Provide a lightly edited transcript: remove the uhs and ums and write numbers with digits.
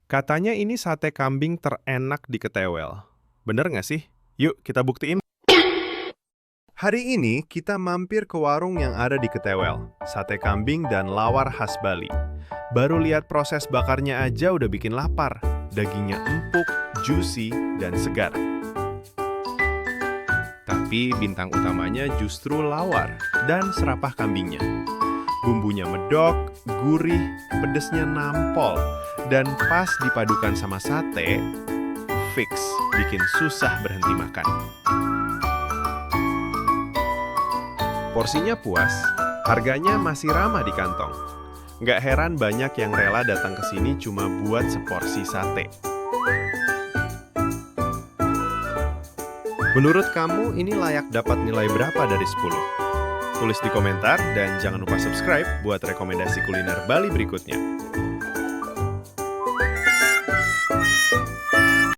Katanya ini sate kambing terenak di Ketewel. Bener nggak sih? Yuk kita buktiin. Hari ini kita mampir ke warung yang ada di Ketewel, sate kambing dan lawar khas Bali. Baru lihat proses bakarnya aja udah bikin lapar. Dagingnya empuk, juicy, dan segar. Tapi bintang utamanya justru lawar dan serapah kambingnya. Bumbunya medok, gurih, pedesnya nampol, dan pas dipadukan sama sate, fix bikin susah berhenti makan. Porsinya puas, harganya masih ramah di kantong. Nggak heran banyak yang rela datang ke sini cuma buat seporsi sate. Menurut kamu ini layak dapat nilai berapa dari 10? Tulis di komentar dan jangan lupa subscribe buat rekomendasi kuliner Bali berikutnya.